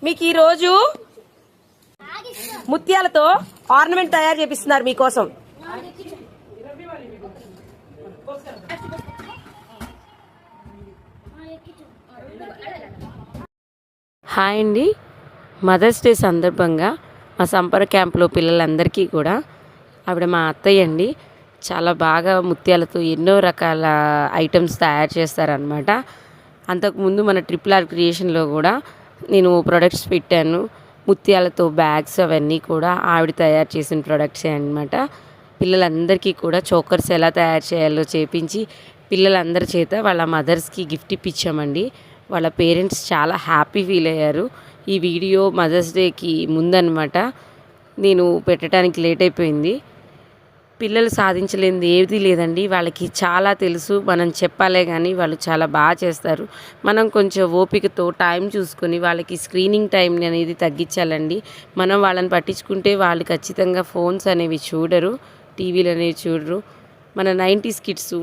మీకు ఈరోజు ముత్యాలతో ఆర్నమెంట్ తయారు చేపిస్తున్నారు మీకోసం. హాయ్ అండి. మదర్స్ డే సందర్భంగా మా సంపర క్యాంప్లో పిల్లలందరికీ కూడా ఆవిడ మా అత్తయ్య అండి. చాలా బాగా ముత్యాలతో ఎన్నో రకాల ఐటమ్స్ తయారు చేస్తారనమాట. అంతకుముందు మన ట్రిపుల్ ఆర్ క్రియేషన్లో కూడా నేను ప్రొడక్ట్స్ పెట్టాను. ముత్యాలతో బ్యాగ్స్ అవన్నీ కూడా ఆవిడ తయారు చేసిన ప్రొడక్ట్సే అనమాట. పిల్లలందరికీ కూడా చోకర్స్ ఎలా తయారు చేయాలో చేపించి పిల్లలందరి చేత వాళ్ళ మదర్స్కి గిఫ్ట్ ఇప్పించామండి. వాళ్ళ పేరెంట్స్ చాలా హ్యాపీ ఫీల్ అయ్యారు. ఈ వీడియో మదర్స్ డేకి ముందనమాట. నేను పెట్టడానికి లేట్ అయిపోయింది. పిల్లలు సాధించలేనిది ఏది లేదండి. వాళ్ళకి చాలా తెలుసు. మనం చెప్పాలే కానీ వాళ్ళు చాలా బాగా చేస్తారు. మనం కొంచెం ఓపికతో టైం చూసుకొని వాళ్ళకి స్క్రీనింగ్ టైం అనేది తగ్గించాలండి. మనం వాళ్ళని పట్టించుకుంటే వాళ్ళు ఖచ్చితంగా ఫోన్స్ అనేవి చూడరు, టీవీలు అనేవి చూడరు. మన 90s కిడ్స్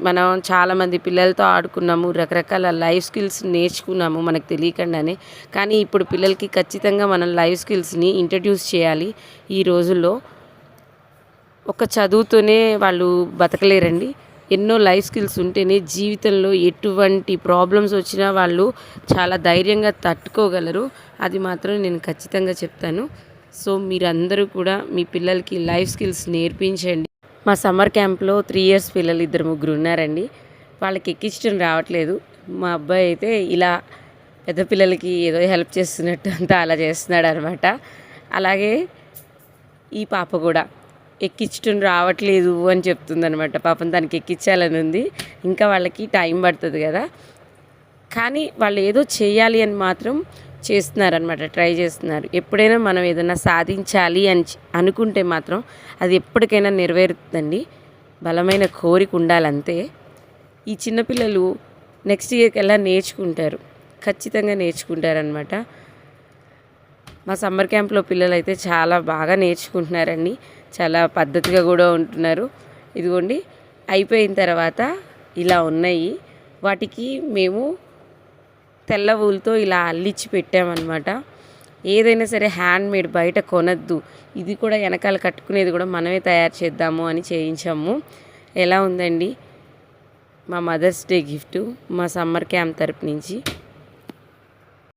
మనం చాలామంది పిల్లలతో ఆడుకున్నాము, రకరకాల లైఫ్ స్కిల్స్ నేర్చుకున్నాము మనకు తెలియకుండానే. కానీ ఇప్పుడు పిల్లలకి ఖచ్చితంగా మనం లైఫ్ స్కిల్స్ని ఇంట్రడ్యూస్ చేయాలి. ఈ రోజుల్లో ఒక చదువుతోనే వాళ్ళు బతకలేరండి. ఎన్నో లైఫ్ స్కిల్స్ ఉంటేనే జీవితంలో ఎటువంటి ప్రాబ్లమ్స్ వచ్చినా వాళ్ళు చాలా ధైర్యంగా తట్టుకోగలరు. అది మాత్రం నేను ఖచ్చితంగా చెప్తాను. సో మీరందరూ కూడా మీ పిల్లలకి లైఫ్ స్కిల్స్ నేర్పించండి. మా సమ్మర్ క్యాంప్లో 3 years పిల్లలు 2-3 ఉన్నారండి. వాళ్ళకి ఎక్కించడం రావట్లేదు. మా అబ్బాయి అయితే ఇలా పెద్ద పిల్లలకి ఏదో హెల్ప్ చేస్తున్నట్టు అంతా అలా చేస్తున్నాడు అనమాట. అలాగే ఈ పాప కూడా ఎక్కించడం రావట్లేదు అని చెప్తుందనమాట. పాపం దానికి ఎక్కించాలని ఉంది. ఇంకా వాళ్ళకి టైం పడుతుంది కదా. కానీ వాళ్ళు ఏదో చేయాలి అని మాత్రం చేస్తున్నారనమాట, ట్రై చేస్తున్నారు. ఎప్పుడైనా మనం ఏదైనా సాధించాలి అని అనుకుంటే మాత్రం అది ఎప్పటికైనా నెరవేరుతుందండి. బలమైన కోరిక ఉండాలంతే. ఈ చిన్నపిల్లలు నెక్స్ట్ ఇయర్కి ఎలా నేర్చుకుంటారు, ఖచ్చితంగా నేర్చుకుంటారనమాట. మా సమ్మర్ క్యాంప్లో పిల్లలు అయితే చాలా బాగా నేర్చుకుంటున్నారండి. చాలా పద్ధతిగా కూడా ఉంటున్నారు. ఇదిగోండి అయిపోయిన తర్వాత ఇలా ఉన్నాయి. వాటికి మేము తెల్ల ఊలుతో ఇలా అల్లిచ్చి పెట్టామన్నమాట. ఏదైనా సరే హ్యాండ్మేడ్, బయట కొనద్దు. ఇది కూడా వెనకాల కట్టుకునేది కూడా మనమే తయారు చేద్దాము అని చేయించాము. ఎలా ఉందండి మా మదర్స్ డే గిఫ్ట్ మా సమ్మర్ క్యాంప్ తరపు నుంచి.